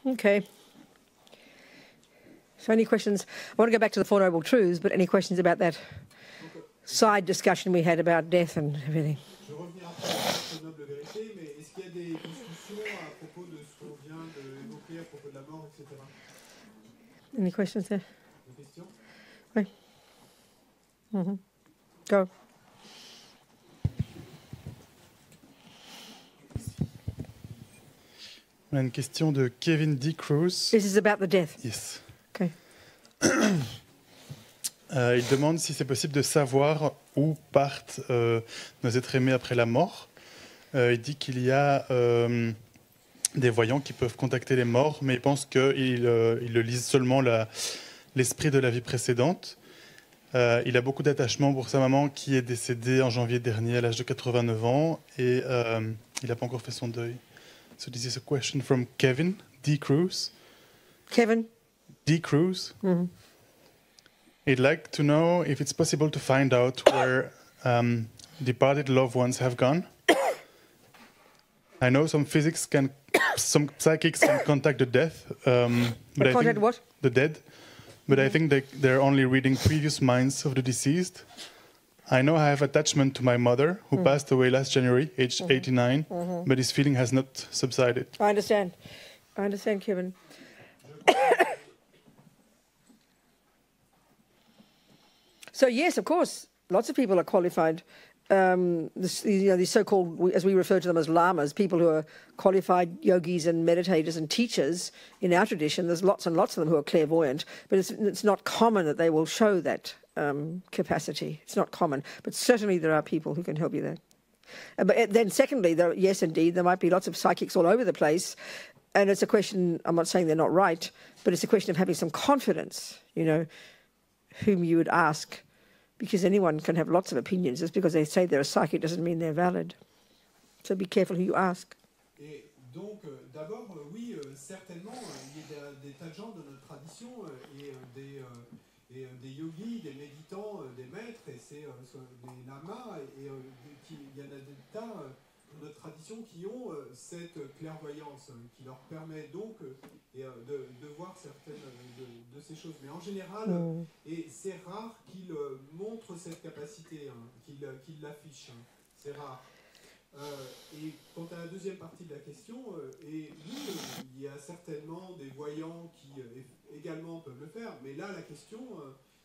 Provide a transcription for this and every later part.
Okay. So any questions? I want to go back to the Four Noble Truths, but any questions about that side discussion we had about death and everything? Je vais revenir après sur cette noble vérité, mais est-ce qu'il y a des discussions à propos de ce qu'on vient d'évoquer à propos de la mort, etc. Any questions there? Des questions? Oui. Mm-hmm. Go. On a une question de Kevin D. Cruz. This is about the death. Yes. Okay. Il demande si c'est possible de savoir où partent nos êtres aimés après la mort. Il dit qu'il y a des voyants qui peuvent contacter les morts, mais il pense qu'ils le lisent seulement l'esprit de la vie précédente. Il a beaucoup d'attachement pour sa maman qui est décédée en janvier dernier à l'âge de 89 ans et il n'a pas encore fait son deuil. So this is a question from Kevin D. Cruz. Kevin? D. Cruz. Mm-hmm. He'd like to know if it's possible to find out where departed loved ones have gone. I know some psychics can contact the death, but I think what? The dead. But I think they're only reading previous minds of the deceased. I know I have attachment to my mother, who passed away last January, aged 89, but his feeling has not subsided. I understand, Kevin. So yes, of course, lots of people are qualified. These so-called, as we refer to them as lamas, people who are qualified yogis and meditators and teachers in our tradition. There's lots and lots of them who are clairvoyant, but it's not common that they will show that capacity. It's not common, but certainly there are people who can help you there. But then secondly, yes, indeed, there might be lots of psychics all over the place, and it's a question, I'm not saying they're not right, but it's a question of having some confidence, whom you would ask, because anyone can have lots of opinions. Just because they say they're a psychic doesn't mean they're valid. So be careful who you ask. Et donc, d'abord, oui, certainement, il y a des tas de gens de notre tradition et des yogis, des méditants, des maîtres, et c'est des lamas, et il y en a des tas de notre tradition qui ont cette clairvoyance qui leur permet donc de voir certaines de ces choses. Mais en général, et c'est rare qu'ils montrent cette capacité, qu'ils l'affichent. C'est rare. Et quant à la deuxième partie de la question, et oui, il y a certainement des voyants qui également peuvent le faire, mais là la question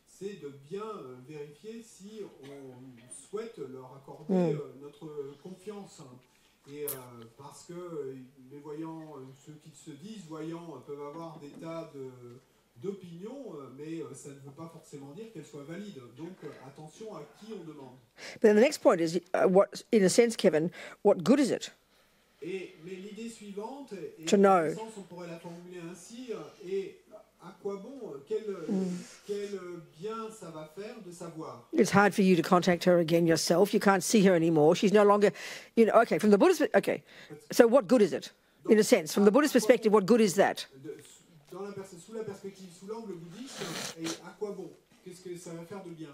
c'est de bien vérifier si on souhaite leur accorder notre confiance. Et parce que les voyants, ceux qui se disent voyants, peuvent avoir des tas d'opinions, mais ça ne veut pas forcément dire qu'elles soient valides. Donc attention à qui on demande. But the next point is, what, in a sense, Kevin, what good is it? Mais l'idée suivante, et to dans know. ce sens on pourrait la formuler ainsi, et à quoi bon, quel bien ça va faire de savoir. It's hard for you to contact her again yourself. You can't see her anymore. She's no longer, okay, from the Buddhist, okay. So what good is it? In a sense, from the Buddhist perspective, what good is that? Sous la perspective, sous l'angle bouddhiste, et à quoi bon? Qu'est-ce que ça va faire de bien?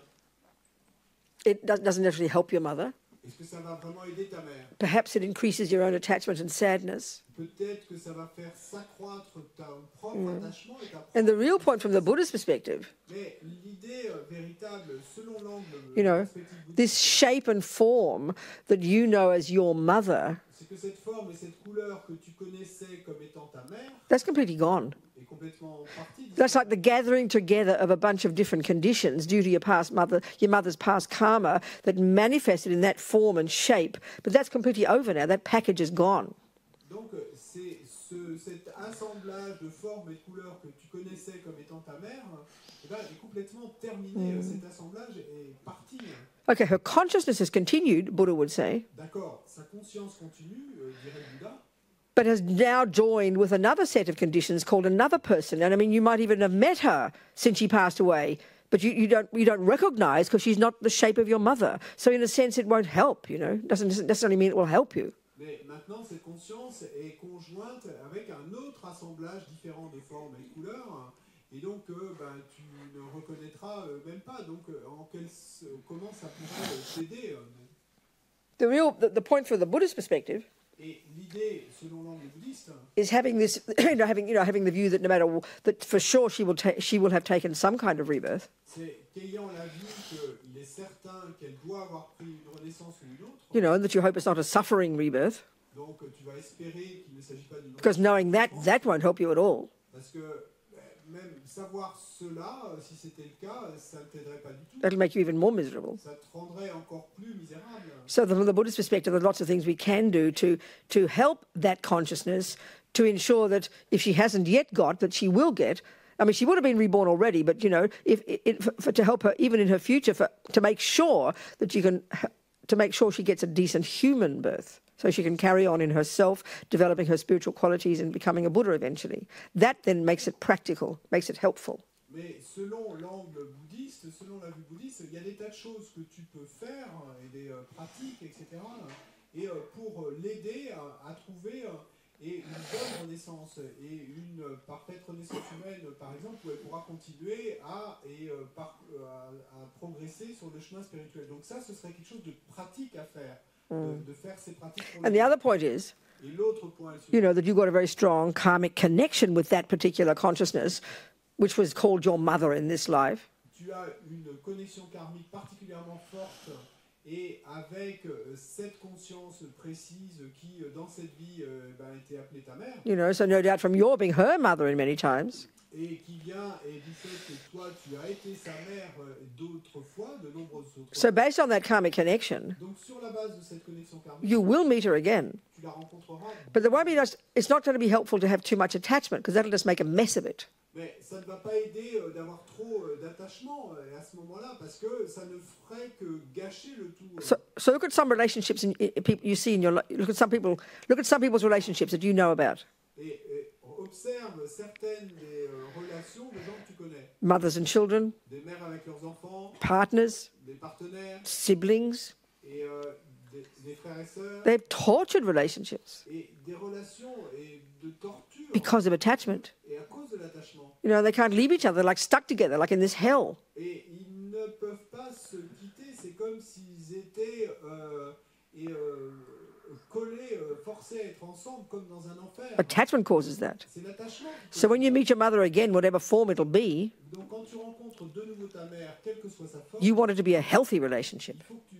It doesn't actually help your mother. Est-ce que ça va vraiment aider ta mère? Perhaps it increases your own attachment and sadness. Peut-être que ça va faire s'accroître ton propre attachement et ta propre... And the real point from the Buddhist perspective, Mais l'idée véritable, selon l'angle perspective bouddhiste, this shape and form that you know as your mother, c'est que cette forme et cette couleur que tu connaissais comme étant ta mère that's completely gone. est complètement partie. That's like the gathering together of a bunch of different conditions due to your mother's past karma that manifested in that form and shape. But that's completely over now. That package is gone. Donc c'est cet assemblage de formes et de couleurs que tu connaissais comme étant ta mère, est complètement terminé. Cet assemblage est parti. Okay, her consciousness has continued, Buddha would say. D'accord, sa conscience continue, dirait le Bouddha. But has now joined with another set of conditions called another person. And I mean, you might even have met her since she passed away, but you don't recognize because she's not the shape of your mother. So in a sense, it won't help, Doesn't necessarily mean it will help you. Mais maintenant, cette conscience est conjointe avec un autre assemblage différent de formes et de couleurs, et donc tu ne reconnaîtras même pas. Donc, comment ça pourrait t'aider? The point from the Buddhist perspective. Et l'idée, selon l'angle bouddhiste, is having this, having the view that no matter that for sure she will have taken some kind of rebirth. c'est qu'ayant la vue qu'il est certain qu'elle doit avoir pris une renaissance ou une autre. And that you hope it's not a suffering rebirth. Donc tu vas espérer qu'il ne s'agit pas d'une. Because knowing that won't help you at all. Parce que même savoir cela, si c'était le cas, ça ne t'aiderait pas du tout. That'll make you even more miserable. Ça te rendrait encore plus misérable. So from the Buddhist perspective, there are lots of things we can do to help that consciousness, to ensure that if she hasn't yet got, that she will get. I mean, she would have been reborn already, but to help her even in her future, to make sure that to make sure she gets a decent human birth, so she can carry on in herself, developing her spiritual qualities and becoming a Buddha eventually. That then makes it practical, makes it helpful. Mais selon l'angle bouddhiste, selon la vue bouddhiste, il y a des tas de choses que tu peux faire, et des pratiques, etc. Et pour l'aider à trouver une bonne renaissance, et une parfaite renaissance humaine, par exemple, où elle pourra continuer à progresser sur le chemin spirituel. Donc ça, ce serait quelque chose de pratique à faire, de faire ces pratiques. And the other point is, that you've got a very strong karmic connection with that particular consciousness, which was called your mother in this life. Tu as une connexion karmique particulièrement forte et avec cette conscience précise qui, dans cette vie, a été appelée ta mère. So no doubt from your being her mother in many times. Et qui vient du fait que toi, tu as été sa mère d'autres fois, de nombreuses autres fois. So based on that karmic connection, Donc sur la base de cette connexion karmique, you will meet her again. Tu la rencontreras. But there won't be it's not going to be helpful to have too much attachment, because that'll just make a mess of it. Mais ça ne va pas aider d'avoir trop d'attachement à ce moment-là, parce que ça ne ferait que gâcher le tout. So look at some relationships you see in your life. Look at some people's relationships that you know about. Et observe certaines des relations de gens que tu connais. Mothers and children. Des mères avec leurs enfants. Partners. Des partenaires. Siblings. Et des frères et sœurs. They've tortured relationships. Et des relations de torture. Because of attachment. Et à cause de l'attachement. They can't leave each other, like stuck together, like in this hell. Et ils ne peuvent pas se quitter. C'est comme s'ils étaient collés, forcés à être ensemble, comme dans un enfer. Attachment causes that. C'est l'attachement. So when you meet your mother again, whatever form it'll be, donc quand tu rencontres de nouveau ta mère, quelle que soit sa forme, you want it to be a healthy relationship. Il faut que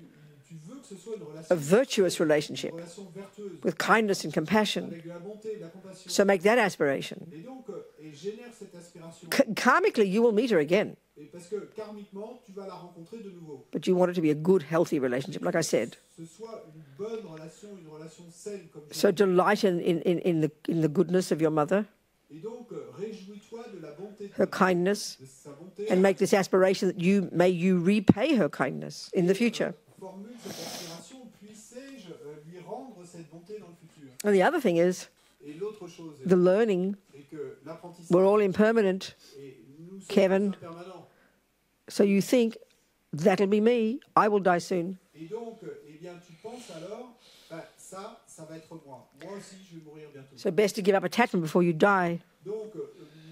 tu veux que ce soit une relation, a virtuous relationship, une relation vertueuse, with kindness and compassion. avec de la bonté et de la compassion. So make that aspiration. Et donc, génère cette aspiration. Karmically, you will meet her again. Et parce que karmiquement, tu vas la rencontrer de nouveau. But you want it to be a good, healthy relationship, like I said. Ce soit une bonne relation, une relation saine, comme so delight in the goodness of your mother. Et donc, réjouis-toi de la bonté de her kindness, de sa bonté, and make this aspiration that you repay her kindness in the future. Formule cette aspiration, puissé-je lui rendre cette bonté dans le futur. And the other thing is, et l'autre chose the learning. Que l'apprentissage. We're all impermanent, Kevin. So you think, that'll be me, I will die soon. Et donc, eh bien, tu penses alors, ça va être moi. Moi aussi, je vais mourir bientôt. So best to give up attachment before you die. Donc,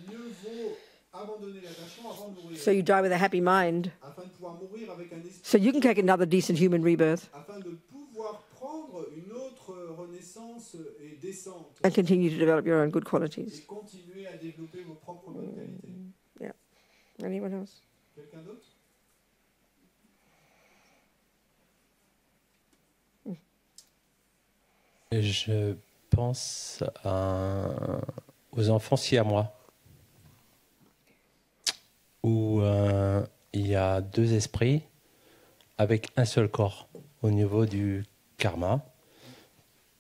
mieux vaut abandonner l'attachement avant de mourir. So you die with a happy mind. Afin de pouvoir mourir avec un esprit. So you can take another decent human rebirth. Afin de pouvoir prendre une autre renaissance et décente. And continue to develop your own good qualities. Et continuer à développer vos propres bonnes qualités. Yeah. Anyone else? Quelqu'un d'autre? Je pense aux enfants siamois, où il y a deux esprits avec un seul corps au niveau du karma.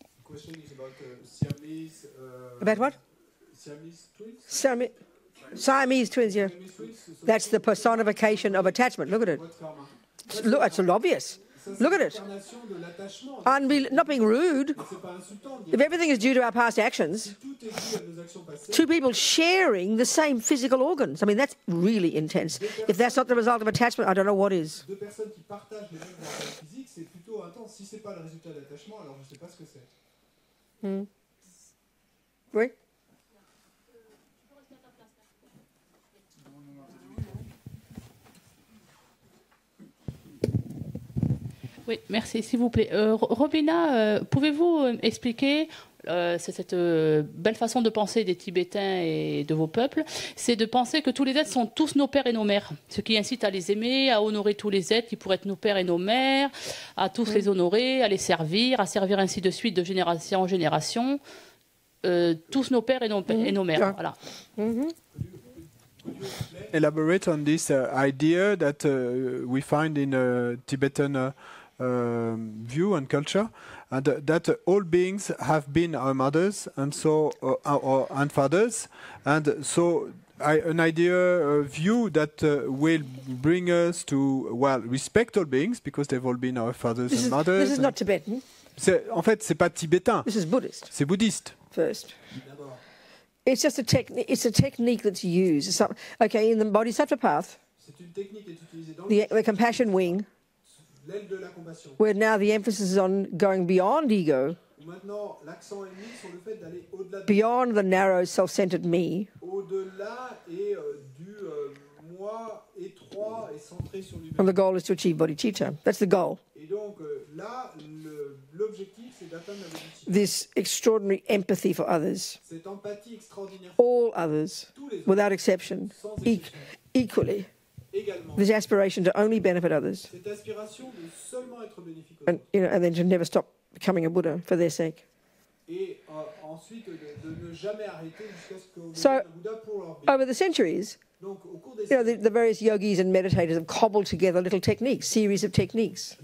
The question is about Siamese. About what? Siamese twins? Siamese twins, yeah. That's the personification of attachment. Look at it. Look, it's obvious. Look at it. Not being rude. If everything is due to our past actions, two people sharing the same physical organs. I mean, that's really intense. If that's not the result of attachment, I don't know what is. Deux personnes qui partagent les mêmes organes physiques, c'est plutôt intense. Si c'est pas le résultat d'attachement, alors je sais pas ce que c'est. Oui. Oui, merci, s'il vous plaît. Robina, pouvez-vous expliquer cette belle façon de penser des Tibétains et de vos peuples, c'est de penser que tous les êtres sont tous nos pères et nos mères, ce qui incite à les aimer, à honorer tous les êtres qui pourraient être nos pères et nos mères, à tous les honorer, à les servir, à servir ainsi de suite de génération en génération, tous nos pères et nos mères. Voilà. Elaborate on this idea that we find in Tibetan view and culture, and that all beings have been our mothers and so and fathers, and so an idea view that will bring us to respect all beings because they've all been our fathers and mothers. This is not Tibetan. En fait, c'est pas tibétain. This is Buddhist. C'est bouddhiste. First. It's just a technique. It's a technique that's used. Okay, in the Bodhisattva path, the compassion wing, where now the emphasis is on going beyond ego, beyond the narrow, self-centered me, and the goal is to achieve bodhicitta. That's the goal. This extraordinary empathy for others, all others, without exception, equally. This aspiration to only benefit others, and then to never stop becoming a Buddha for their sake. So, over the centuries, the various yogis and meditators have cobbled together little techniques, series of techniques.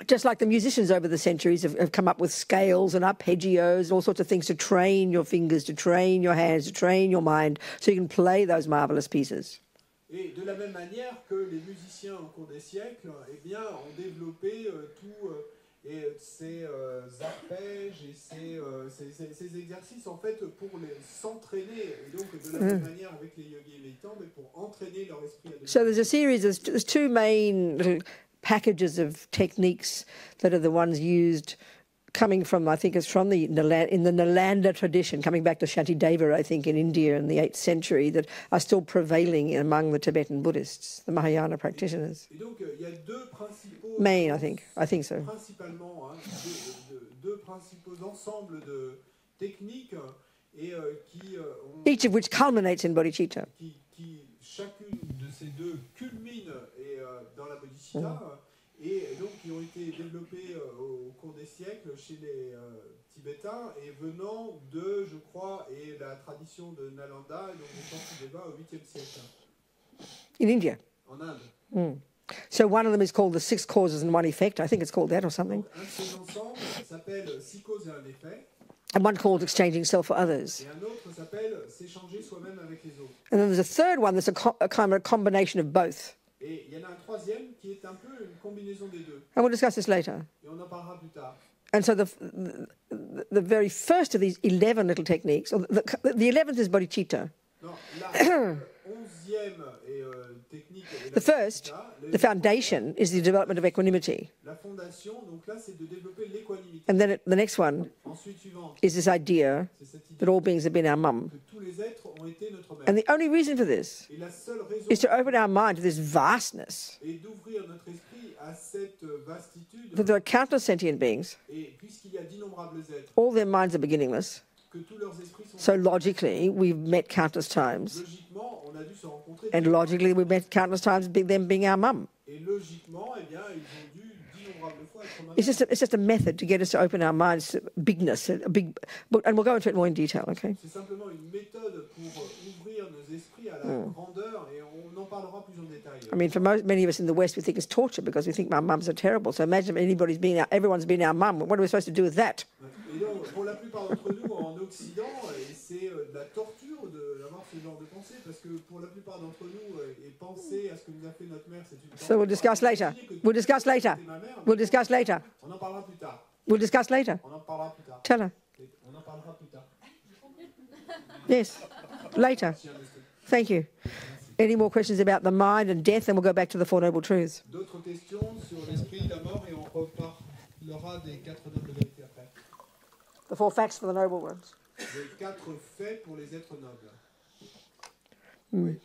Just like the musicians over the centuries have come up with scales and arpeggios, all sorts of things to train your fingers, to train your hands, to train your mind, so you can play those marvelous pieces. Et de la même manière que les musiciens au cours des siècles, ont développé ces arpèges et ces exercices en fait pour s'entraîner, et donc de la même manière avec les yogis et méditants, mais pour entraîner leur esprit. So there's a series, there's two main little packages of techniques that are the ones used coming from, I think it's from in the Nalanda tradition, coming back to Shantideva, I think, in India in the 8th century, that are still prevailing among the Tibetan Buddhists, the Mahayana practitioners. Et donc, il y a deux principaux... Main, I think so. Principalement, deux principaux ensembles de techniques et qui each of which culminates in bodhicitta. Qui chacune de ces deux culmine dans la bodhicitta. Et donc qui ont été développés au cours des siècles chez les Tibétains et venant de, je crois, et la tradition de Nalanda et donc de Shantideva au 8e siècle. In India. En Inde. So one of them is called the 6 causes and 1 effect. I think it's called that or something. Donc, un de ces ensembles s'appelle 6 causes et 1 effet. And one called exchanging self for others. Et un autre s'appelle s'échanger soi-même avec les autres. And then there's a third one that's a kind of a combination of both. Et il y en a un troisième qui est un peu une combinaison des deux. And we'll discuss this later. Et on en parlera plus tard. And so the very first of these 11 little techniques, or the 11th is bodhicitta. Non, la 11e technique est the first, the foundation, is the development of equanimity. La fondation, donc là, c'est de développer l'équanimité. And then the next one is this idea that all beings have been our mum. Que tous les êtres ont été notre mère. And the only reason for this Et la seule raison is to open our mind to this vastness. Et d'ouvrir notre esprit à cette vastitude. That there are countless sentient beings. Et puisqu'il y a d'innombrables êtres. All their minds are beginningless. Que tous leurs esprits sont so logically, we've met countless times. Logiquement, on a dû se rencontrer. And logically, we've met countless times them being our mum. Et logiquement, ils ont dû d'innombrables fois être maman. It's just a method to get us to open our minds to bigness, and we'll go into it more in detail, okay? C'est simplement une méthode pour ouvrir nos esprits à la grandeur, et on en parlera plus en détail. I mean, for many of us in the West, we think it's torture because we think our mums are terrible. So imagine if everyone's been our mum. What are we supposed to do with that? Et donc, pour la plupart d'entre nous en Occident, c'est de la torture d'avoir ce genre de pensée, parce que pour la plupart d'entre nous, et penser à ce que nous a fait notre mère, c'est une torture. So we'll discuss later. We'll discuss later. We'll discuss later. On en parlera plus tard. We'll discuss later. On en parlera plus tard. Tell her. On en parlera plus tard. Yes, later. Thank you. Any more questions about the mind and death, and we'll go back to the Four Noble Truths. D'autres questions sur l'esprit, la mort, et on reparlera des 4 nobles vérités après. The 4 facts for the noble ones. Les 4 faits pour les êtres nobles. Oui.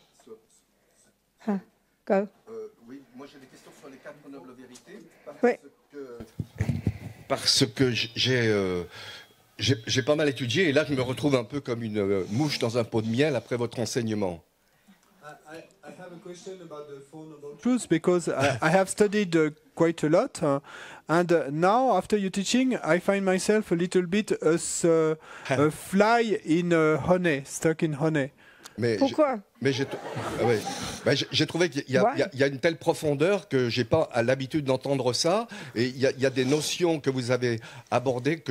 Go. Oui, moi j'ai des questions sur les 4 nobles vérités. Oui. Parce que j'ai pas mal étudié et là je me retrouve un peu comme une mouche dans un pot de miel après votre enseignement. I have a question about the Four Noble Truths because I have studied quite a lot, and now after your teaching, I find myself a little bit as a fly in honey, stuck in honey. Mais Pourquoi? j'ai trouvé qu'il y a une telle profondeur que j'ai pas l'habitude d'entendre ça, et il y a des notions que vous avez abordées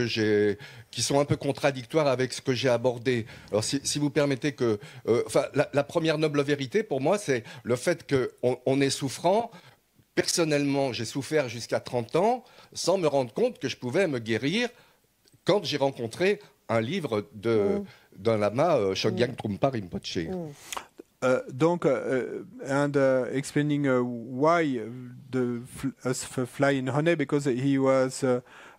qui sont un peu contradictoires avec ce que j'ai abordé. Alors si vous permettez que, la première noble vérité pour moi, c'est le fait qu'on est souffrant. Personnellement, j'ai souffert jusqu'à 30 ans sans me rendre compte que je pouvais me guérir quand j'ai rencontré un livre d'un lama, Chogyam Trungpa Rinpoche. Explaining why the fly in honey, because he was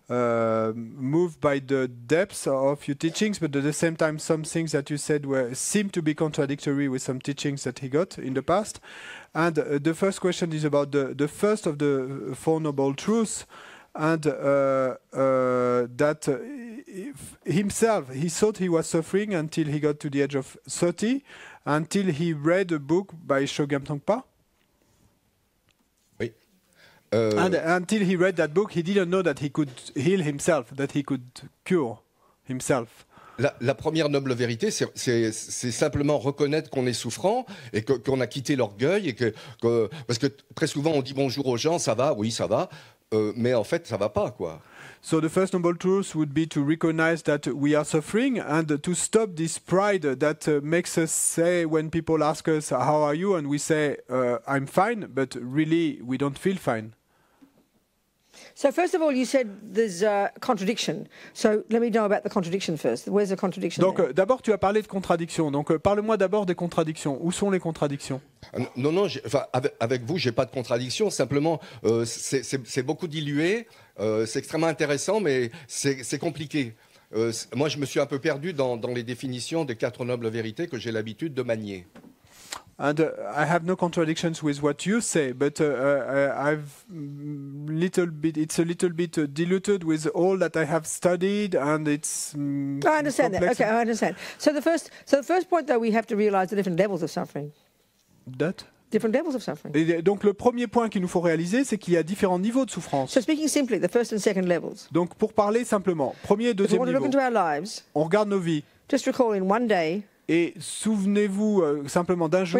moved by the depths of your teachings, but at the same time some things that you said seemed to be contradictory with some teachings that he got in the past. And the first question is about the first of the Four Noble Truths, and that himself, he thought he was suffering until he got to the age of 30, until he read a book by Chogyam Trungpa. Oui. And until he read that book, he didn't know that he could heal himself, that he could cure himself. La première noble vérité, c'est simplement reconnaître qu'on est souffrant et qu'on a quitté l'orgueil, parce que très souvent on dit bonjour aux gens, ça va, oui ça va, mais en fait ça va pas quoi. So the first noble truth would be to recognize that we are suffering and to stop this pride that makes us say when people ask us how are you, and we say I'm fine, but really we don't feel fine. So first of all, you said there's a contradiction. So let me know about the contradiction first. Where's the contradiction? Donc d'abord tu as parlé de contradictions. Donc parle-moi d'abord des contradictions. Où sont les contradictions? Non, avec vous, j'ai pas de contradiction. Simplement, c'est beaucoup dilué. C'est extrêmement intéressant, mais c'est compliqué. Moi, je me suis un peu perdu dans les définitions des 4 nobles vérités que j'ai l'habitude de manier. And I have no contradictions with what you say, but it's a little bit diluted with all that I have studied, and it's. I understand that. Okay, I understand. So the first point, though, we have to realize the different levels of suffering. Different levels of suffering. Et donc le premier point qu'il nous faut réaliser, c'est qu'il y a différents niveaux de souffrance. So speaking simply, the first and second levels. Donc pour parler simplement, premier et deuxième niveau. If we want to look into our lives, on regarde nos vies. Just recall in one day. Et souvenez-vous simplement d'un jour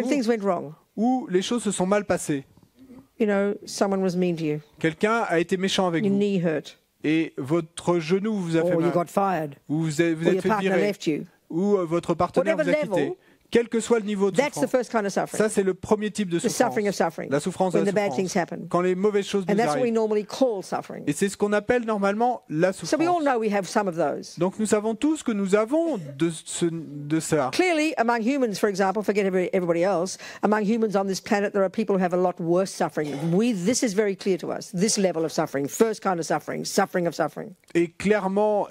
où les choses se sont mal passées. You know, someone was mean to you. Quelqu'un a été méchant avec Your vous. Knee hurt. Et votre genou vous a fait mal. You got fired. Ou vous êtes fait virer. Ou votre partenaire vous a quitté. Quel que soit le niveau de souffrance. Ça, c'est le premier type de souffrance. La souffrance de la souffrance. Quand les mauvaises choses nous arrivent. Et c'est ce qu'on appelle normalement la souffrance. Donc nous savons tous que nous avons de ça. Clearly, among humans, for example, forget everybody else, among humans on this planet, there are people who have a lot worse suffering. This is very clear to us. This level of suffering, first kind of suffering, suffering of suffering. Et clairement,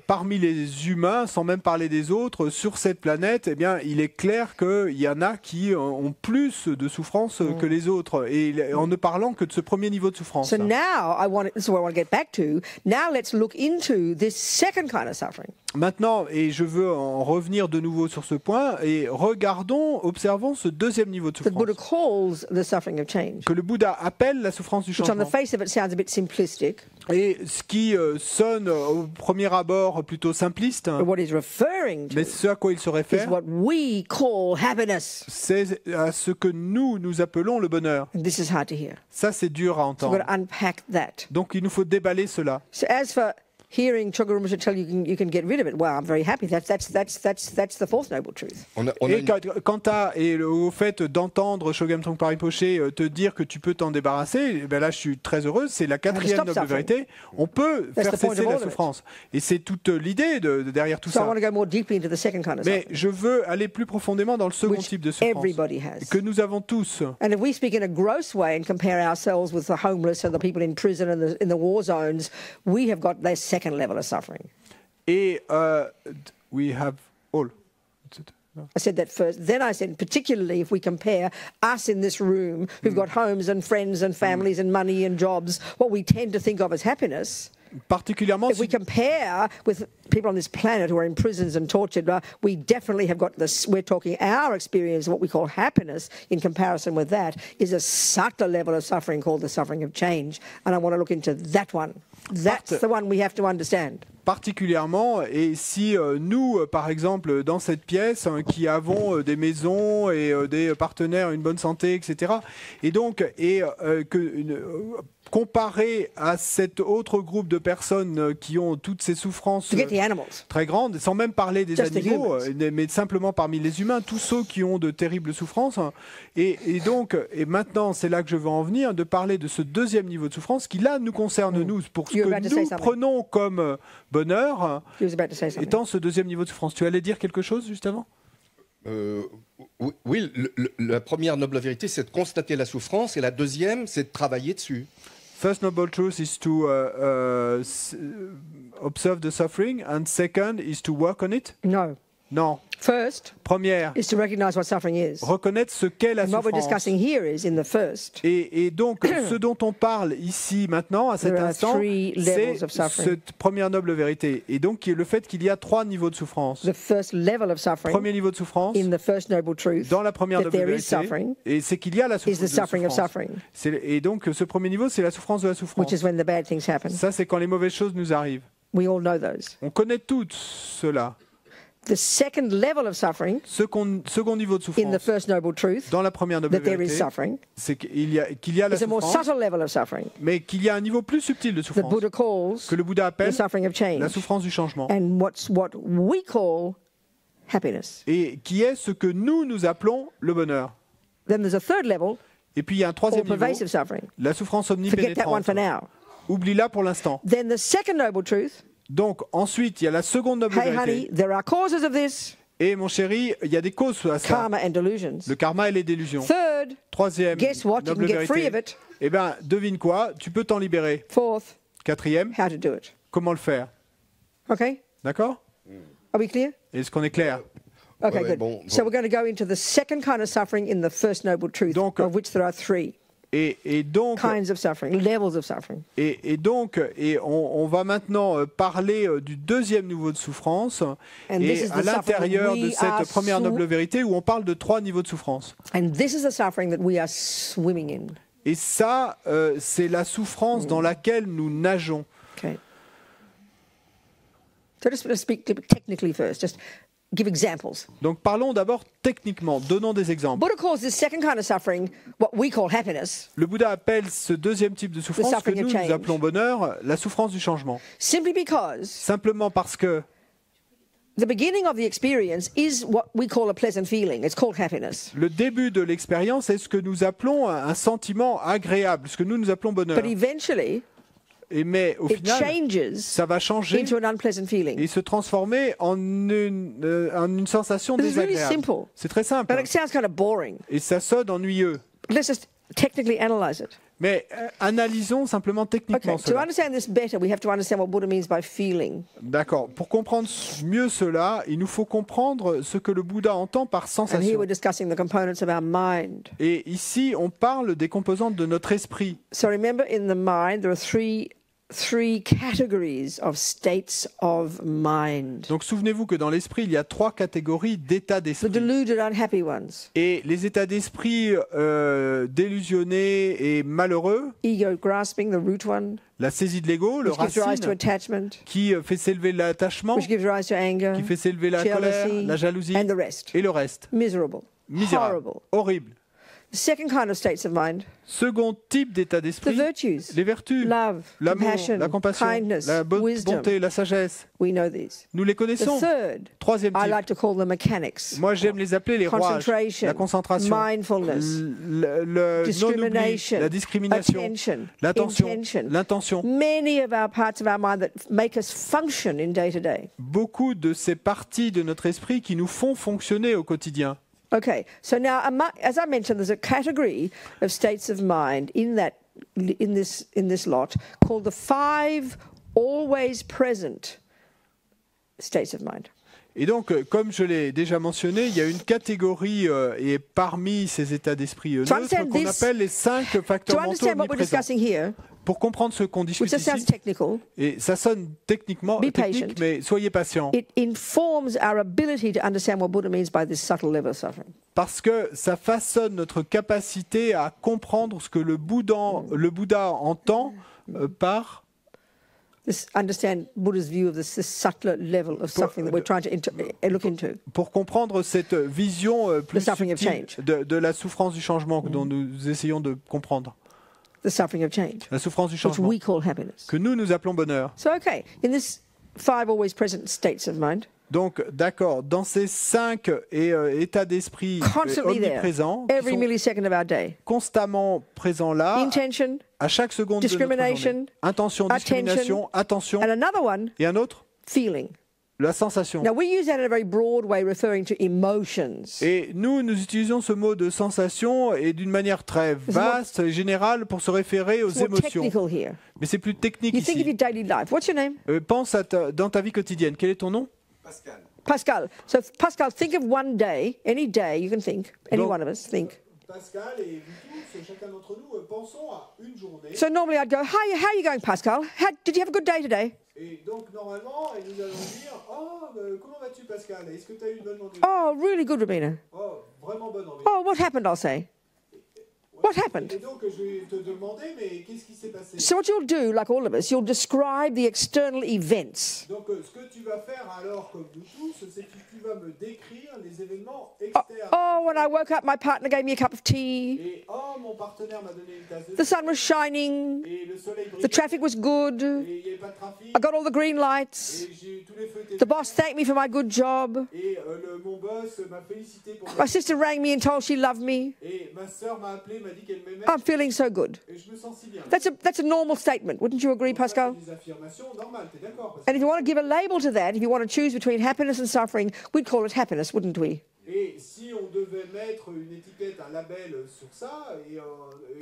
parmi les humains, sans même parler des autres, sur cette planète, eh bien, il est clair qu'il y en a qui ont plus de souffrance que les autres, et en ne parlant que de ce premier niveau de souffrance. So now, this is what I want to get back to. Now let's look into this second kind of suffering. Maintenant, et je veux en revenir de nouveau sur ce point, et observons ce deuxième niveau de souffrance. The Buddha calls the suffering of change. Que le Bouddha appelle la souffrance du changement. Which on the face of it sounds a bit simplistic. Et ce qui sonne au premier abord plutôt simpliste, what he's referring to, mais ce à quoi il se réfère, is what we call happiness. C'est à ce que nous appelons le bonheur. And this is hard to hear. Ça, c'est dur à entendre. So we've got to unpack that. Donc il nous faut déballer cela. So as for hearing Chogyam Rinpoche tell you can get rid of it, well, I'm very happy. That's the fourth noble truth. Quant au fait d'entendre Chogyam Trungpa Rinpoche te dire que tu peux t'en débarrasser, ben là je suis très heureuse, c'est la quatrième noble vérité. On peut faire cesser la souffrance. Et c'est toute l'idée derrière tout ça. Mais je veux aller plus profondément dans le second type de souffrance que nous avons tous. And if we speak in a gross way and compare ourselves with the homeless and the people in prison and in the war zones, we have got this second level of suffering. Et we have all. I said that first. Then I said, particularly if we compare us in this room, who've got homes and friends and families and money and jobs, what we tend to think of as happiness. Particulièrement If we compare with people on this planet who are in prisons and tortured, we definitely have got this. We're talking our experience of what we call happiness in comparison with that is a subtler level of suffering called the suffering of change. And I want to look into that one. That's the one we have to understand. Particulièrement, et si nous, par exemple, dans cette pièce, qui avons des maisons et des partenaires, une bonne santé, etc., et donc, comparé à cet autre groupe de personnes qui ont toutes ces souffrances très grandes, sans même parler des animaux, mais simplement parmi les humains, tous ceux qui ont de terribles souffrances. Et maintenant, c'est là que je veux en venir, de parler de ce deuxième niveau de souffrance qui, là, nous concerne nous, pour ce que nous prenons comme bonheur, étant ce deuxième niveau de souffrance. Tu allais dire quelque chose juste avant ? Oui, la première noble vérité, c'est de constater la souffrance, et la deuxième, c'est de travailler dessus. First noble truth is to observe the suffering, and second is to work on it. No. Non. First Première, is to recognize what suffering is. reconnaître ce qu'est la And what we're souffrance. discussing here is in the first. Et donc, ce dont on parle ici, maintenant, à cet There are instant, three c'est levels of suffering. cette première noble vérité. Et donc, qui est le fait qu'il y a 3 niveaux de souffrance. The first level of suffering Premier niveau de souffrance, in the first noble truth dans la première that noble there is vérité, suffering et c'est qu'il y a la is the suffering of souffrance. suffering, Et donc, ce premier niveau, c'est la souffrance de la souffrance. which is when the bad things happen. Ça, c'est quand les mauvaises choses nous arrivent. We all know those. On connaît toutes cela. The second level of suffering Second niveau de in the souffrance, first noble truth dans la première noble that there is vérité, suffering c'est qu'il y a la is a more souffrance, subtle level of suffering mais qu'il y a un niveau plus subtil de that souffrance, Buddha calls que le Bouddha the appelle suffering of la change, souffrance du changement, and what we call happiness. et qui est ce que nous appelons le bonheur. Then there's a third level, Et puis il y a un or troisième niveau, pervasive suffering. la souffrance Forget that one omnipénétrante. for now. Oublie-la pour l'instant. Then the second noble truth, Donc ensuite, il y a la seconde noble hey honey, vérité. there are causes of this, Et mon chéri, il y a des causes à ça. karma and delusions. Le karma et les délusions. Third, Troisième guess what? You noble can get free of vérité. it. Eh bien, devine quoi? Tu peux t'en libérer. Fourth, Quatrième, how to do it. comment le faire? Okay? D'accord? Are we clear? Est-ce qu'on est clair? Okay, Ouais, good. bon. So we're going to go into the second kind of suffering in the first noble truth, Donc- of which there are 3 Et donc, kinds of suffering, levels of suffering. on va maintenant parler du deuxième niveau de souffrance, And this et is à the suffering l'intérieur we de cette are première noble vérité où on parle de 3 niveaux de souffrance. And this is the suffering that we are swimming in. Et ça, c'est la souffrance dans laquelle nous nageons. Okay. So just let's speak technically first. Just give examples. Donc parlons d'abord techniquement, donnons des exemples. Buddha calls this second kind of suffering what we call happiness, Le Bouddha appelle ce deuxième type de souffrance que suffering of nous change. appelons bonheur, la souffrance du changement. simply because Simplement parce que the beginning of the experience is what we call a pleasant feeling. It's called happiness. le début de l'expérience est ce que nous appelons un sentiment agréable, ce que nous appelons bonheur. But eventually, Mais au it final, changes ça va changer into an unpleasant feeling. et se transformer en une sensation This is really désagréable. simple, C'est très simple. but it sounds kind of boring. Et ça sonne ennuyeux. Let's just technically analyze it. Mais analysons simplement techniquement Okay, to cela. understand this better, we have to understand what Buddha means by feeling. D'accord. Pour comprendre mieux cela, il nous faut comprendre ce que le Bouddha entend par And here sensation. we're discussing the components of our mind. Et ici, on parle des composantes de notre esprit. So remember, in the mind, there are three categories of states of mind. Donc souvenez-vous que dans l'esprit, il y a 3 catégories d'états The d'esprit. deluded, unhappy ones, Et les états d'esprit délusionnés et malheureux, ego grasping, the root one, la saisie de l'ego, le which gives rise to racine, attachment, qui fait s'élever l'attachement, which gives rise to anger, qui fait s'élever la colère, jealousy, la jalousie, and the rest. et le reste. Miserable, Misérable, horrible. horrible. The second kind of states of mind, Second type d'état the d'esprit, virtues, les vertus, love, l'amour, compassion, la compassion, kindness, la wisdom. bonté, la sagesse. We know these. Nous les The connaissons. third, Troisième I type. like to call the mechanics. Moi, j'aime les appeler les rouages. Concentration, La concentration, mindfulness, le non-oubli, discrimination, la discrimination, attention, l'attention, intention. l'intention. Many of our parts of our mind that make us function in day to day. Beaucoup de ces parties de notre esprit qui nous font fonctionner au quotidien. Okay, so now, as I mentioned, there's a category of states of mind in this lot called the 5 always present states of mind. Et donc, comme je l'ai déjà mentionné, il y a une catégorie, et parmi ces états d'esprit neutres, qu'on appelle les 5 facteurs mentaux omniprésents. Pour comprendre ce qu'on discute ici, et ça sonne techniquement technique, mais soyez patients. Parce que ça façonne notre capacité à comprendre ce que le Bouddha entend par... Pour comprendre cette vision plus subtile de la souffrance du changement dont nous essayons de comprendre. The suffering of change, la souffrance du changement, which we call happiness. Que nous appelons bonheur. So, okay, in this 5 always present states of mind. Donc, d'accord, dans ces 5 états d'esprit omniprésents, every millisecond of our day. Constamment présents là, intention, à chaque seconde de notre journée. Intention, discrimination, attention, and another one, et un autre, feeling. La sensation. Now we use that in a very broad way, referring to emotions. Et nous utilisons ce mot de sensation et d'une manière très vaste et générale pour se référer aux émotions. Mais c'est plus technique ici. Think of your daily life. What's your name? Pense dans ta vie quotidienne. Quel est ton nom? Pascal. Pascal. So Pascal, think of one day, any day you can think, any one of us think. Pascal et vous tous, chacun d'entre nous, pensons à une journée. So normally I'd go, how are you going, Pascal? Did you have a good day today? Et donc normalement, nous allons dire, comment vas-tu, Pascal? Est-ce que tu as eu une bonne journée? Oh, really good, Robina. Oh, vraiment bonne journée. Oh, what happened? I'll say. What happened? Et donc je vais te demander, mais qu'est-ce qui s'est passé? So what you'll do, like all of us, you'll describe the external events. Donc ce que tu vas faire alors, comme nous tous, c'est que tu vas me décrire les événements externes. Oh, when I woke up, my partner gave me a cup of tea. Et mon partenaire m'a donné une tasse de thé. The sun was shining. Et le soleil brillait. The traffic was good. Et il n'y avait pas de trafic. I got all the green lights. Et j'ai tous les feux étaient The boss thanked me for my good job. Et mon boss m'a félicité pour my sister rang me and told she loved me. Et ma sœur m'a appelé, m'a dit qu'elle m'aimait. I'm feeling so good. Et je me sens si bien. That's a normal statement, wouldn't you agree, Pascal? Des affirmations normales, t'es d'accord, Pascal? And if you want to give a label to that, if you want to choose between happiness and suffering, we'd call it happiness, wouldn't we? Et si on devait mettre une étiquette, un label sur ça, et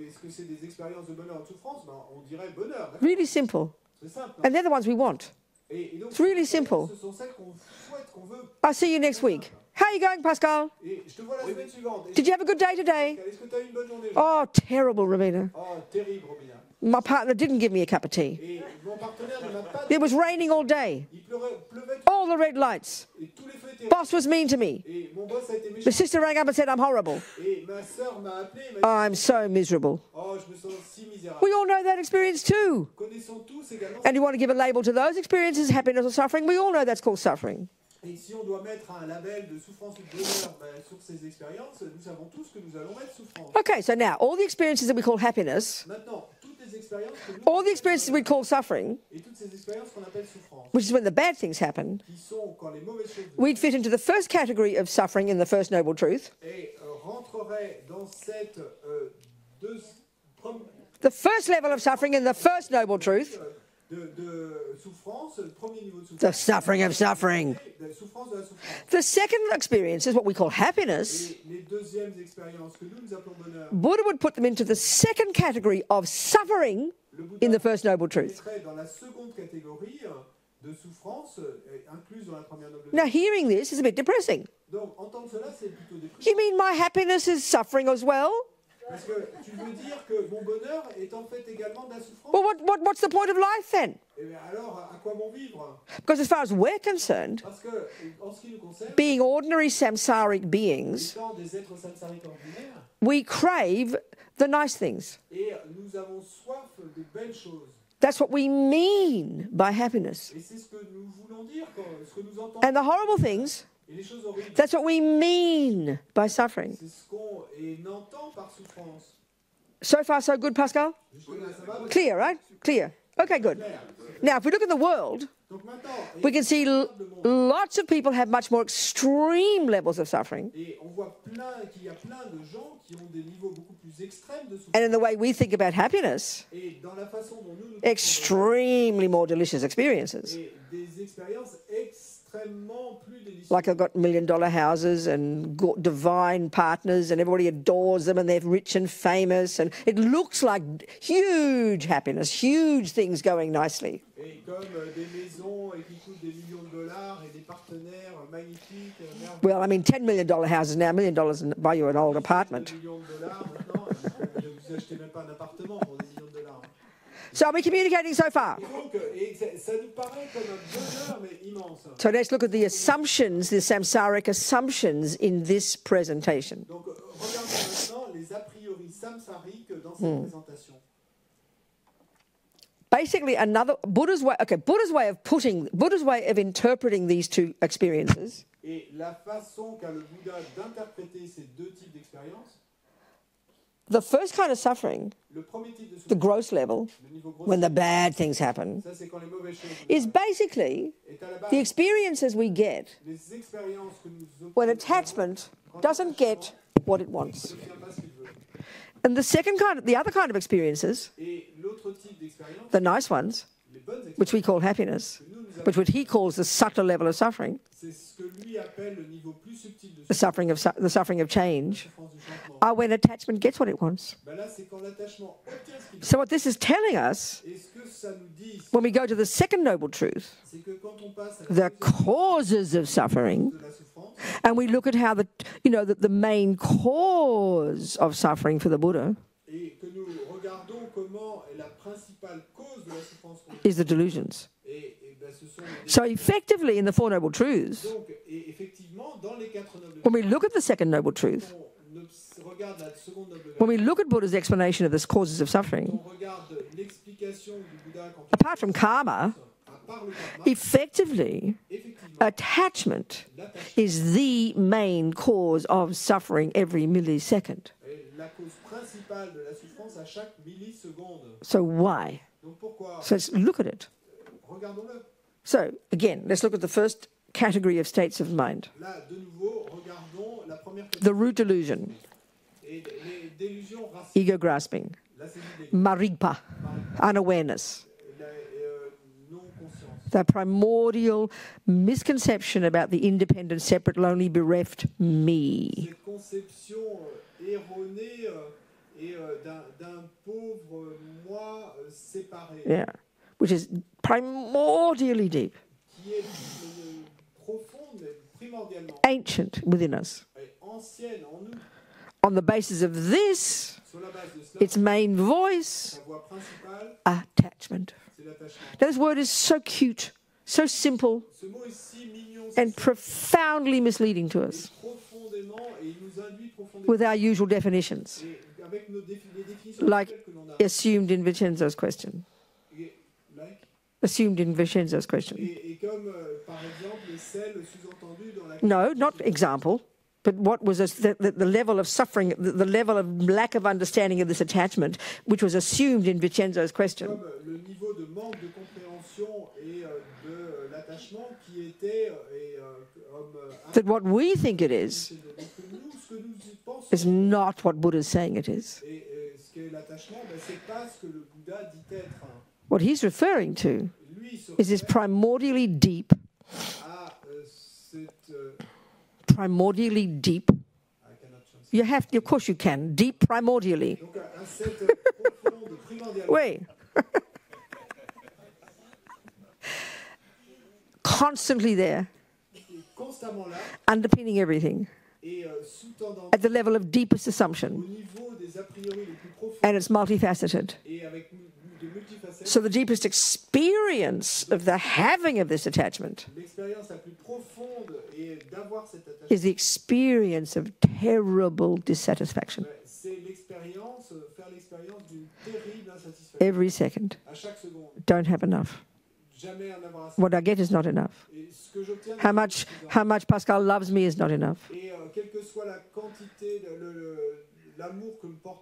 est-ce que c'est des expériences de bonheur ou de souffrance? Ben, on dirait bonheur. Really simple. C'est simple. And they're the ones we want. Et donc, it's really simple. Ce sont celles qu'on souhaite, qu'on veut. I'll see you next week. How are you going, Pascal? Et je te vois la semaine suivante. Did you have a good day today? Est-ce que tu as eu une bonne journée? Oh, terrible, Robina. Oh, terrible, Robina. My partner didn't give me a cup of tea. Et mon partenaire ne m'a pas. It was raining all day. Il pleuvait. All the red lights. Et tous les feux étaient. Boss was mean to me. Et mon boss a été méchant. The sister rang up and said I'm horrible. Et ma sœur m'a appelé et m'a dit, I'm so miserable. oh, je me sens si misérable. We all know that experience too. Connaissons tous également. And you want to give a label to those experiences, happiness or suffering, we all know that's called suffering. Et si on doit mettre un label de souffrance ou de bonheur sur ces expériences, nous savons tous que nous allons mettre souffrance. Okay, so now all the experiences that we call happiness, Maintenant, toutes les expériences que nous all the experiences we call suffering, et toutes ces expériences qu'on appelle souffrance, which is when the bad things happen, qui sont quand les mauvaises choses we'd fit into the first category of suffering in the first noble truth. Et rentrerait dans cette the first level of suffering in the first noble truth. de souffrance, le premier niveau de souffrance. The suffering of suffering. La souffrance de la souffrance. The second experience is what we call happiness. Et les deuxièmes expériences que nous appelons bonheur. Buddha would put them into the second category of suffering in the first noble truth. Dans la seconde catégorie de souffrance incluse dans la première noble truth. Now hearing this is a bit depressing. Donc entendre cela c'est plutôt dépressant. You mean my happiness is suffering as well? Parce que tu veux dire que mon bonheur est en fait également de la souffrance. Well, what's the point of life then? Eh bien alors, à quoi bon vivre? Because as far as we're concerned, Parce que, en ce qui nous concerne, being ordinary samsaric beings, étant des êtres samsariques ordinaires, we crave the nice things. et nous avons soif de belles choses. That's what we mean by happiness. Et c'est ce que nous voulons dire, ce que nous entendons. And the horrible things, Et les choses horribles, that's what we mean by suffering. c'est ce qu'on entend par souffrance. So far, so good, Pascal? Jusque-là, ça va? Clear, right? Clear. Okay, good. Now, if we look at the world, Donc maintenant, we can see lots of people have much more extreme levels of suffering. et on voit qu'il y a plein de gens qui ont des niveaux beaucoup plus extrêmes de souffrance. And in the way we think about happiness, Et dans la façon dont nous extremely more delicious experiences. et des expériences extrêmement plus délicieuses. Like they've got $1 million houses and divine partners and everybody adores them and they're rich and famous and it looks like huge happiness, huge things going nicely. Et comme des maisons qui coûtent des millions de dollars et des partenaires magnifiques. Well, I mean, $10 million houses now, $1 million buy you an old apartment. So are we communicating so far? So let's look at the assumptions, the samsaric assumptions in this presentation. Basically, another Buddha's way of interpreting these two experiences the first kind of suffering, the gross level, when the bad things happen, is basically the experiences we get when attachment doesn't get what it wants. And the other kind of experiences, the nice ones, which we call happiness, but what he calls the subtler level of suffering, the suffering of change, are when attachment gets what it wants. So what this is telling us, when we go to the second noble truth, the causes of suffering, and we look at how the main cause of suffering for the Buddha is the delusions. So effectively in the Four Noble Truths, when we look at the second noble truth, when we look at Buddha's explanation of the causes of suffering, apart from karma, effectively, attachment is the main cause of suffering every millisecond. So why? So let's look at it. So again, let's look at the first category of states of mind. The root delusion, ego grasping, marigpa, unawareness, the primordial misconception about the independent, separate, lonely, bereft me. Yeah, which is primordially deep, ancient within us. On the basis of this, its main voice, attachment. Now, this word is so cute, so simple, and profoundly misleading to us with our usual definitions, like assumed in Vincenzo's question. Assumed in Vincenzo's question. No, not example, but what was the level of suffering, the level of lack of understanding of this attachment, which was assumed in Vincenzo's question. That what we think it is not what Buddha is saying it is. What he's referring to is this primordially deep, you have, of course you can, deep primordially. Wait. Constantly there, underpinning everything, at the level of deepest assumption, and it's multifaceted. So the deepest experience of the having of this attachment is the experience of terrible dissatisfaction. Every second. Don't have enough. What I get is not enough. How much Pascal loves me is not enough.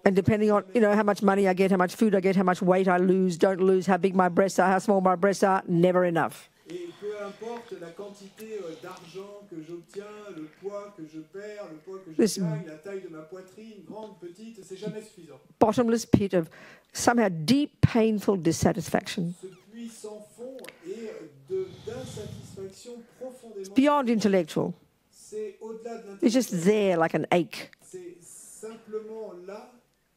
And depending on, how much money I get, how much food I get, how much weight I lose, don't lose, how big my breasts are, how small my breasts are, never enough. This bottomless pit of somehow deep, painful dissatisfaction. Beyond intellectual. It's just there like an ache.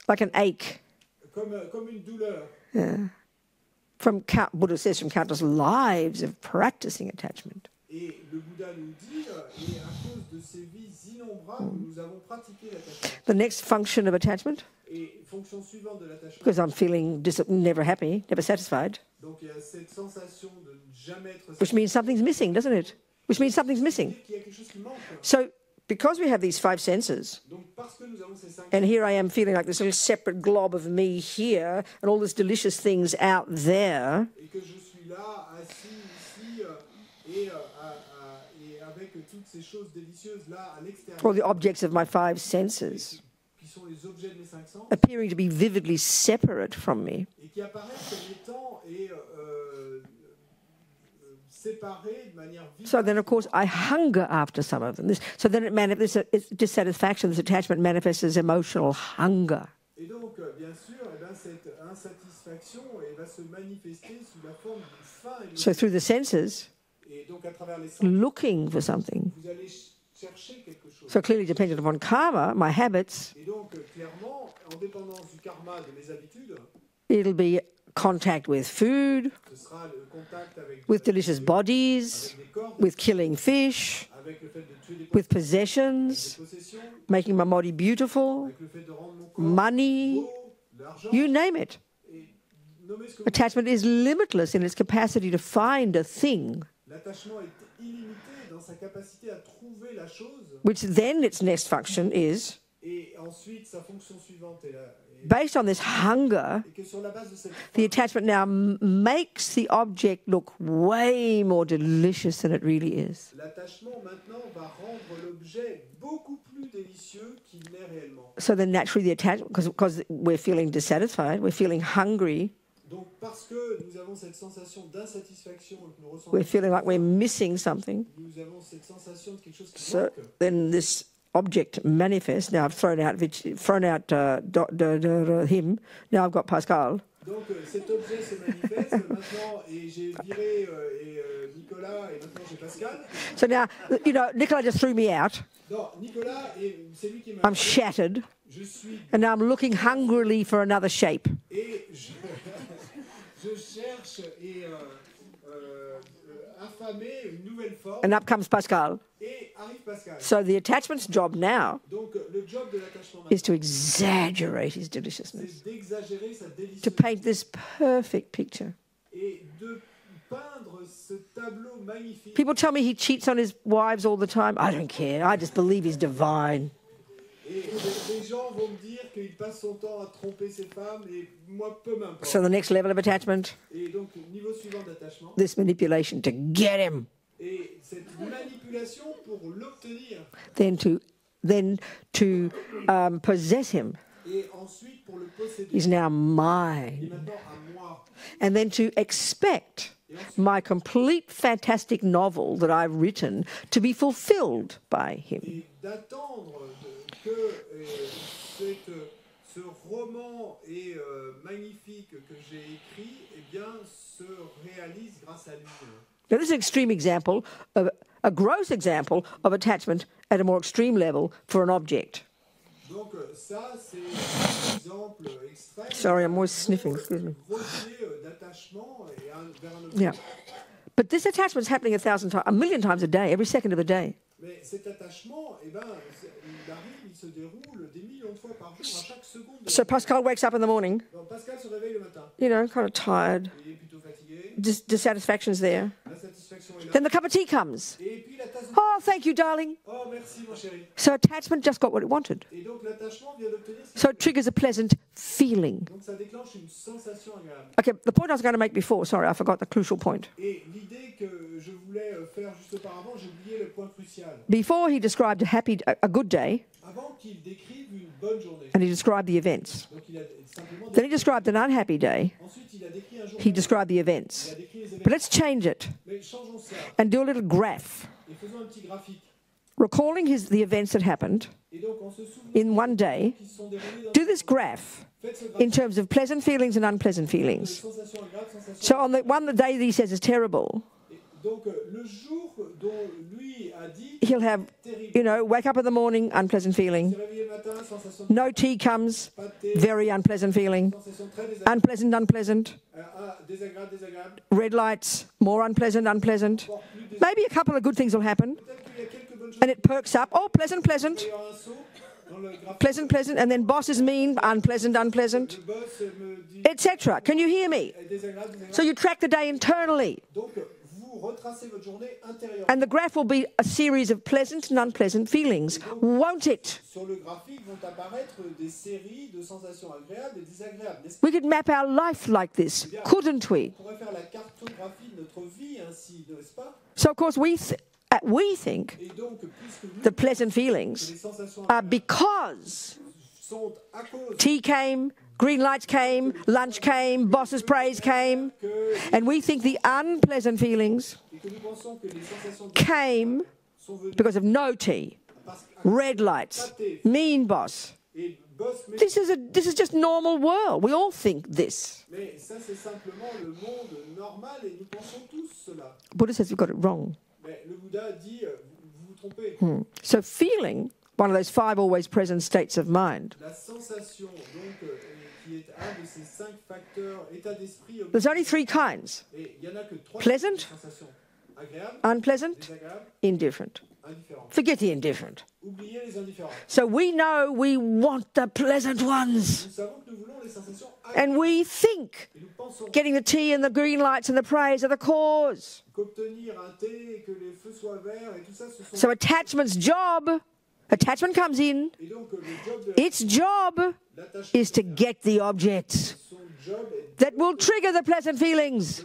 Like an ache. Yeah. Buddha says, from countless lives of practicing attachment. Et le Bouddha nous dit, et à cause de ces vies innombrables, nous avons pratiqué l'attachement. The next function of attachment, Et fonction suivante de l'attachement. because I'm feeling never happy, never satisfied, Donc il y a cette sensation de ne jamais être which means something's missing, doesn't it? Which means something's missing. qu'il y a quelque chose qui manque. So, because we have these 5 senses, Donc parce que nous avons ces 5 and here I am feeling like this little separate glob of me here, and all these delicious things out there, et que je suis là, assis ici, et avec toutes ces choses délicieuses là à l'extérieur, or the objects of my 5 senses, qui sont les objets de mes 5 sens, appearing to be vividly separate from me. et qui apparaissent comme étant séparés de manière vivante. So then, of course, I hunger after some of them. So then this dissatisfaction, this attachment manifests as emotional hunger. Et donc, bien sûr, cette insatisfaction va se manifester sous la forme d'une faim. So through the senses, Et donc, à travers les sens, looking for something. vous allez chercher quelque chose. So clearly dependent upon karma, my habits, Et donc, clairement, en dépendance du karma, de mes habitudes, it'll be contact with food, ce sera le contact avec with delicious bodies, des corps, with killing fish, avec le fait de tuer des with possessions, possessions, making my body beautiful, avec le fait de rendre mon corps money, beau, l'argent. you name it. Et nommez ce que vous Attachment is limitless in its capacity to find a thing, L'attachement est illimité dans sa capacité à trouver la chose. which then its next function is, Et ensuite, sa fonction suivante est based on this hunger, et que sur la base de cette the attachment now makes the object look way more delicious than it really is. l'attachement maintenant va rendre l'objet beaucoup plus délicieux qu'il n'est réellement. So then naturally the attachment, because we're feeling dissatisfied, we're feeling hungry, Donc parce que nous avons cette sensation d'insatisfaction et que nous ressentons, we're feeling like we're missing something. nous avons cette sensation de quelque chose qui So manque. then this object manifests. Now I've thrown out him. Now I've got Pascal. Donc cet objet se manifeste maintenant et j'ai viré Nicolas et maintenant j'ai Pascal. So now, Nicola just threw me out. Non, Nicolas, c'est lui qui m'a... I'm shattered. Je suis... And now I'm looking hungrily for another shape. Et je cherche et affamé une nouvelle forme. And up comes Pascal. Et arrive Pascal. So the attachment's job now Donc le job de l'attachement is to exaggerate his deliciousness, c'est d'exagérer sa to délicieuse paint this perfect picture. et de peindre ce tableau magnifique. People tell me he cheats on his wives all the time. I don't care. I just believe he's divine. Et les gens vont me dire qu'il passe son temps à tromper ses femmes et moi peu m'importe. So the next level of attachment, Et donc niveau suivant d'attachement this manipulation to get him, et cette manipulation pour l'obtenir then to possess him et ensuite pour le posséder. is now Et mine. maintenant à moi. And then to expect my complete fantastic novel that I've written to be fulfilled by him. Et d'attendre que ce roman magnifique que j'ai écrit eh bien, se réalise grâce à lui. Now, this is an extreme example, of a gross example of attachment at a more extreme level for an object. Donc ça, c'est un exemple extrême. Sorry, I'm always sniffing, excuse me. Grossier d'attachement vers un objet. Yeah. But this attachment is happening a million times a day, every second of the day. Mais cet attachement, eh ben, il arrive, il se déroule des millions de fois par jour, à chaque seconde. So Pascal wakes up in the morning, Donc Pascal se réveille le matin. kind of tired, Il est plutôt fatigué. dissatisfaction's there. L'insatisfaction est là. Then the cup of tea comes. Et puis la tasse de... Oh, thank you, darling. Oh, merci, mon chéri. So attachment just got what it wanted. Et donc l'attachement vient d'obtenir ce qu'il So it triggers a pleasant feeling. Donc ça déclenche une sensation agréable. Okay, the point I was going to make before, sorry, I forgot the crucial point. Et l'idée que je voulais faire juste auparavant, j'ai oublié le point crucial. Before he described a good day, Avant qu'il décrive une bonne journée, and he described the events. donc il a simplement Then he described an unhappy day. ensuite il a décrit un jour, He described the il events. a décrit les But événements. let's change it Mais changeons ça and do a little graph, et faisons un petit graphique. recalling the events that happened Et donc en se souvenant in one day. qui se sont déroulés dans Do this graph faites ce in graphique terms of pleasant feelings and unpleasant de feelings. sensations agréables, sensations. So on the day that he says is terrible, Donc, le jour dont lui a dit, he'll have, you know, wake up in the morning, unpleasant feeling. No tea comes, very unpleasant feeling. Unpleasant, unpleasant. Red lights, more unpleasant, unpleasant. Maybe a couple of good things will happen. And it perks up. Oh, pleasant, pleasant. Pleasant, pleasant. And then boss is mean, unpleasant, unpleasant. Etc. Can you hear me? So you track the day internally. And the graph will be a series of pleasant and unpleasant feelings, won't it? We could map our life like this, couldn't we? So, of course, we think the pleasant feelings are because tea came, green lights came, lunch came, boss's praise came, and we think the unpleasant feelings came because of no tea, red lights, mean boss. This is just normal world. We all think this. Buddha says we've got it wrong. So feeling, one of those 5 always present states of mind. There's only 3 kinds. Pleasant, unpleasant, indifferent. Forget the indifferent. So we know we want the pleasant ones. And we think getting the tea and the green lights and the praise are the cause. So attachment comes in. Its job is to get the objects that will trigger the pleasant feelings.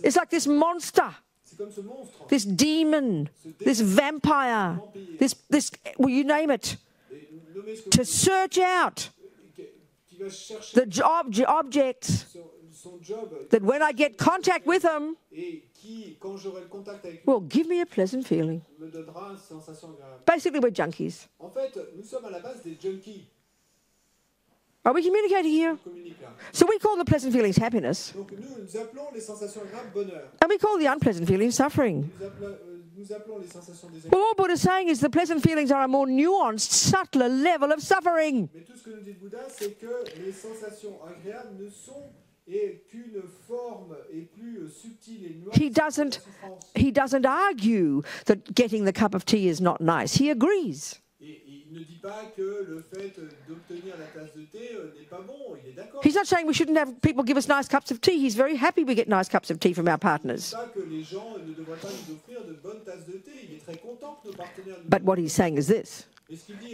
It's like this monster, this demon, this vampire, this well, you name it, to search out the objects that when I get contact with them, will give me a pleasant feeling. Basically, we're junkies. Are we communicating here? So we call the pleasant feelings happiness. And we call the unpleasant feelings suffering. Well, all Buddha is saying is the pleasant feelings are a more nuanced, subtler level of suffering. He doesn't argue that getting the cup of tea is not nice. He agrees. He's not saying we shouldn't have people give us nice cups of tea. He's very happy we get nice cups of tea from our partners. But what he's saying is this.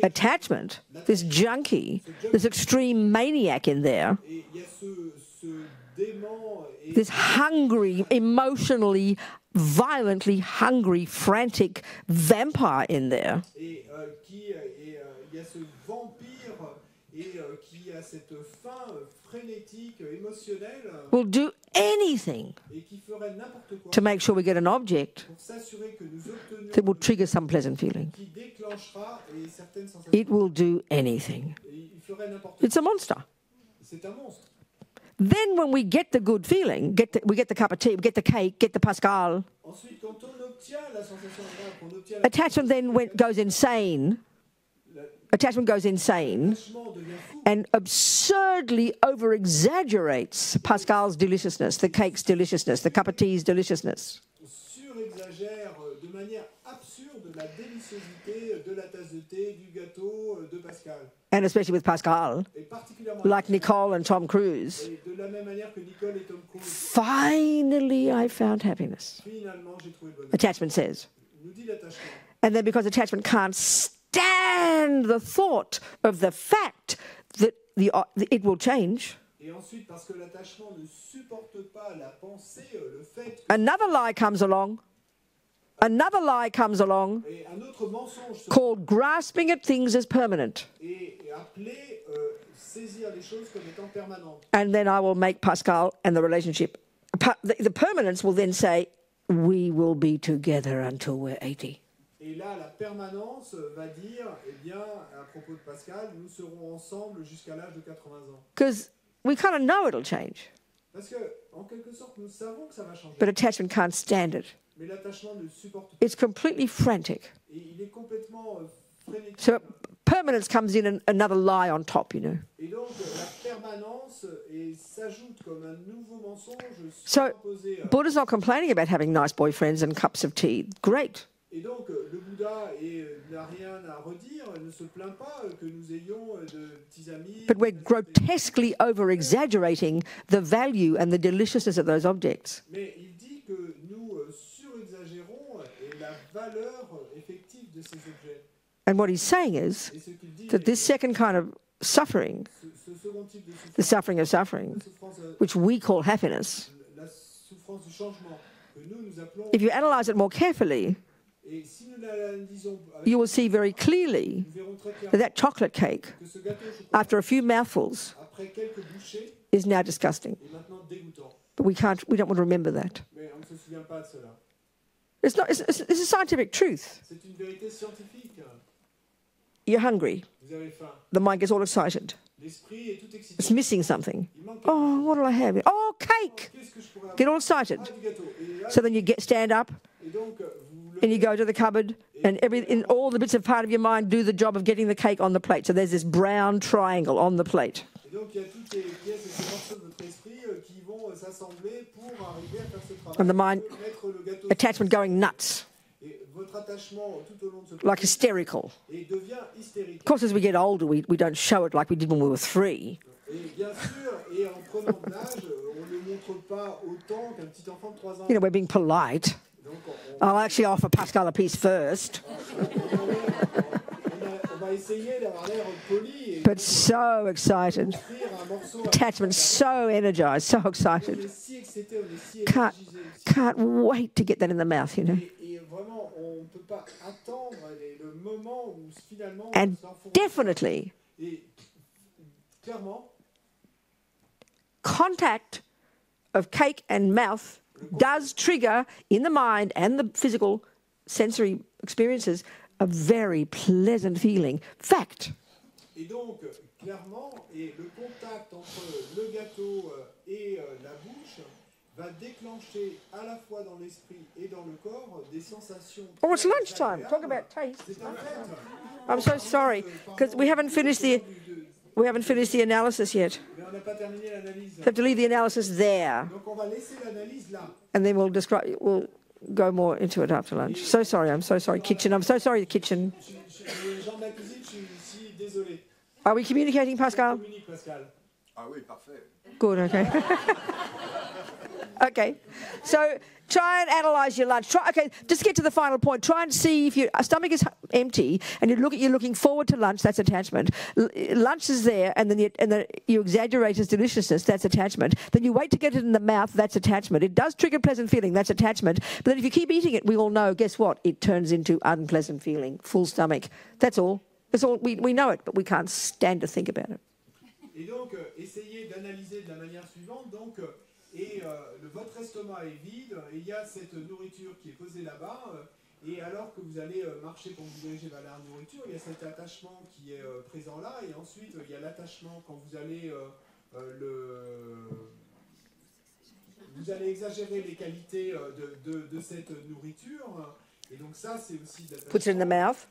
Attachment, this junkie, this extreme maniac in there, this hungry, emotionally, violently hungry, frantic vampire in there, will do anything to make sure we get an object that will trigger some pleasant feeling. It will do anything. It's a monster. Then when we get the good feeling, we get the cup of tea, we get the cake, get the Pascal, attachment then goes insane. Attachment goes insane and absurdly over-exaggerates Pascal's deliciousness, the cake's deliciousness, the cup of tea's deliciousness. And especially with Pascal, like Nicole and Tom Cruise. Finally, I found happiness. Attachment says. And then because attachment can't stand the thought of the fact that it will change, another lie comes along. Another lie comes along called grasping at things as permanent. And then I will make Pascal and the relationship. The permanence will then say, we will be together until we're 80. Et là, la permanence va dire, eh bien, à propos de Pascal, nous serons ensemble jusqu'à l'âge de 80 ans. Because we kind of know it'll change. But attachment can't stand it. It's completely frantic. So permanence comes in and another lie on top, you know. So Buddha's not complaining about having nice boyfriends and cups of tea. Great. But we're grotesquely over-exaggerating the value and the deliciousness of those objects. And what he's saying is that this second kind of suffering, the suffering of suffering, which we call happiness, if you analyze it more carefully, you will see very clearly that that chocolate cake, after a few mouthfuls, is now disgusting. But we don't want to remember that. It's a scientific truth. You're hungry. The mind gets all excited. It's missing something. Oh, what do I have? Oh, cake! Get all excited. So then you stand up and you go to the cupboard and in all the bits of part of your mind do the job of getting the cake on the plate. So there's this brown triangle on the plate. And the mind, attachment going nuts. Like hysterical. Of course, as we get older, we don't show it like we did when we were 3. You know, we're being polite. I'll actually offer Pascal a piece first. But so excited. Attachment so energized, so excited. Can't wait to get that in the mouth, you know. And definitely, contact of cake and mouth does trigger in the mind and the physical sensory experiences a very pleasant feeling. Fact. Et donc, clairement, le contact entre le gâteau et la bouche va déclencher à la fois dans l'esprit et dans le corps des sensations. Oh, it's lunchtime. Talk about taste. I'm so sorry because we haven't finished the analysis yet. We have to leave the analysis there. And then we'll go more into it after lunch. So sorry. I'm so sorry, kitchen. I'm so sorry, the kitchen. Are we communicating, Pascal? Good, okay. Okay. So try and analyse your lunch. Just get to the final point. Try and see if your stomach is empty and you're looking forward to lunch, that's attachment. Lunch is there and then you exaggerate its deliciousness, that's attachment. Then you wait to get it in the mouth, that's attachment. It does trigger pleasant feeling, that's attachment. But then if you keep eating it, we all know, guess what? It turns into unpleasant feeling, full stomach. That's all. That's all. We know it, but we can't stand to think about it. Et donc, essayez d'analyser de la manière suivante. Donc, votre estomac est vide, et il y a cette nourriture qui est posée là-bas, et alors que vous allez marcher pour vous diriger vers la nourriture, il y a cet attachement qui est présent là, et ensuite il y a l'attachement quand vous allez vous allez exagérer les qualités de cette nourriture. Et donc ça, c'est aussi puts it in the mouth.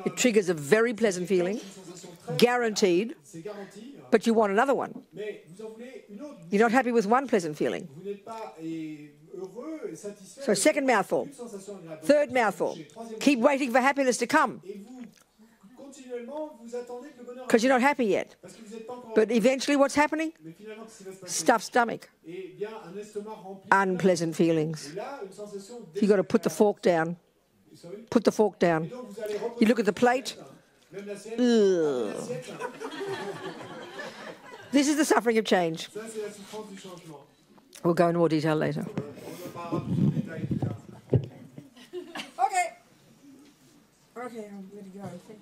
It triggers a very pleasant feeling, guaranteed. But you want another one. You're not happy with one pleasant feeling. So second mouthful, third mouthful. Keep waiting for happiness to come. Because you're not happy yet. But eventually what's happening? Stuffed stomach. Unpleasant feelings. You've got to put the fork down. Put the fork down. You look at the plate. Ugh. This is the suffering of change. We'll go into more detail later. Okay. Okay, I'm ready to go. Thank you.